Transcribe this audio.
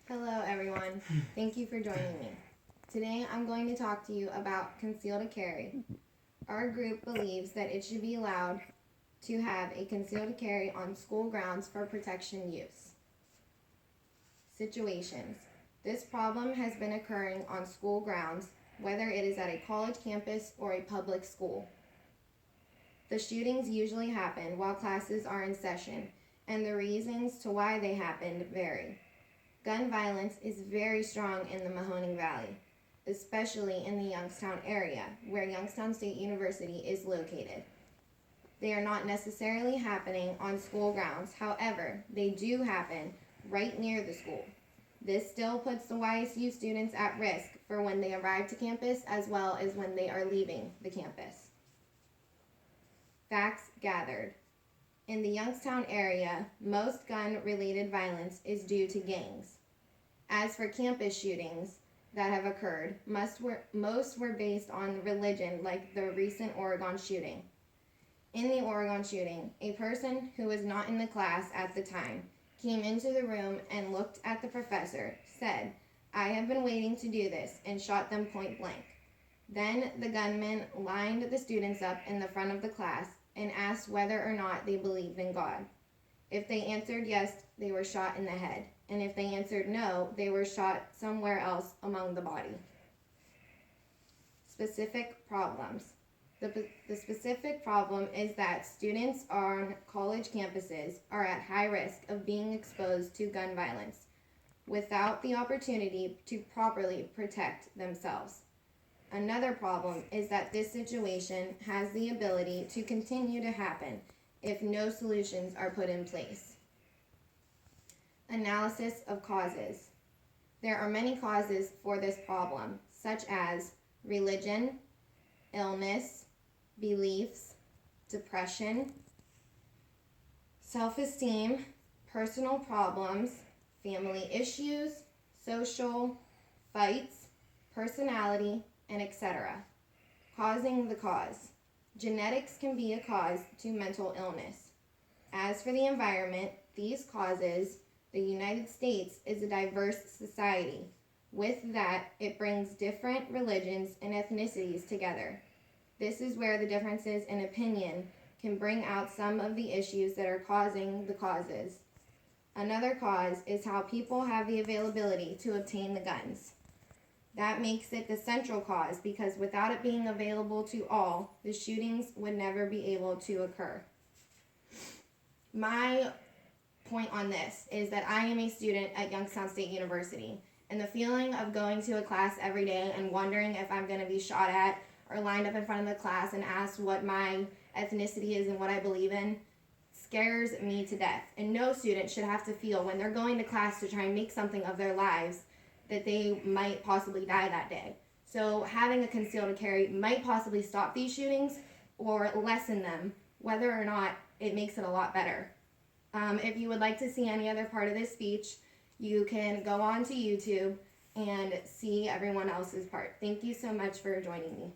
Hello everyone, thank you for joining me. Today I'm going to talk to you about concealed carry. Our group believes that it should be allowed to have a concealed carry on school grounds for protection use. Situations. This problem has been occurring on school grounds, whether it is at a college campus or a public school. The shootings usually happen while classes are in session, and the reasons to why they happened vary. Gun violence is very strong in the Mahoning Valley, especially in the Youngstown area, where Youngstown State University is located. They are not necessarily happening on school grounds, however, they do happen right near the school. This still puts the YSU students at risk for when they arrive to campus as well as when they are leaving the campus. Facts gathered. In the Youngstown area, most gun-related violence is due to gangs. As for campus shootings that have occurred, most were based on religion, like the recent Oregon shooting. In the Oregon shooting, a person who was not in the class at the time came into the room and looked at the professor, said, "I have been waiting to do this," and shot them point blank. Then the gunman lined the students up in the front of the class and asked whether or not they believed in God. If they answered yes, they were shot in the head, and if they answered no, they were shot somewhere else among the body. Specific problems. The specific problem is that students on college campuses are at high risk of being exposed to gun violence without the opportunity to properly protect themselves. Another problem is that this situation has the ability to continue to happen if no solutions are put in place. Analysis of causes. There are many causes for this problem, such as religion, illness, beliefs, depression, self-esteem, personal problems, family issues, social, fights, personality, and etc. Causing the cause. Genetics can be a cause to mental illness. As for the environment, these causes, the United States is a diverse society. With that, it brings different religions and ethnicities together. This is where the differences in opinion can bring out some of the issues that are causing the causes. Another cause is how people have the availability to obtain the guns. That makes it the central cause because without it being available to all, the shootings would never be able to occur. My point on this is that I am a student at Youngstown State University, and the feeling of going to a class every day and wondering if I'm going to be shot at or lined up in front of the class and asked what my ethnicity is and what I believe in scares me to death. And no student should have to feel when they're going to class to try and make something of their lives that they might possibly die that day. So having a concealed carry might possibly stop these shootings or lessen them, whether or not it makes it a lot better. If you would like to see any other part of this speech, you can go on to YouTube and see everyone else's part. Thank you so much for joining me.